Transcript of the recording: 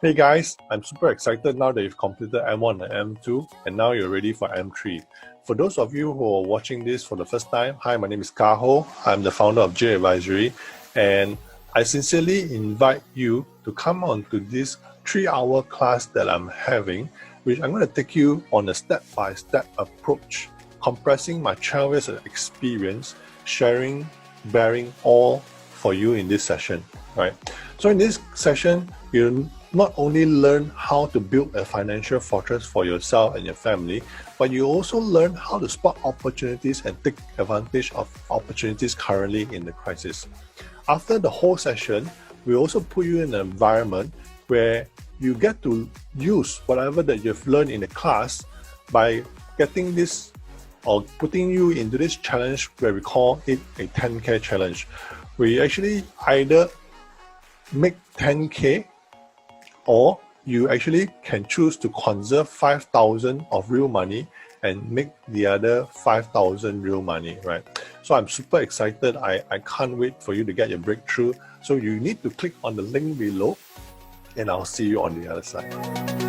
Hey guys, I'm super excited now that you've completed M1 and M2 and now you're ready for M3. For those of you who are watching this for the first time, hi, my name is Kaho. I'm the founder of J Advisory and I sincerely invite you to come on to this 3-hour class that I'm having, which I'm going to take you on a step-by-step approach, compressing my 12 years of experience, bearing all for you in this session, right? So in this session, you'll not only learn how to build a financial fortress for yourself and your family, but you also learn how to spot opportunities and take advantage of opportunities currently in the crisis. After the whole session, we also put you in an environment where you get to use whatever that you've learned in the class by getting this or putting you into this challenge where we call it a 10K challenge. We actually either make 10K or you actually can choose to conserve 5,000 of real money and make the other 5,000 real money, right? So I'm super excited. I can't wait for you to get your breakthrough. So you need to click on the link below and I'll see you on the other side.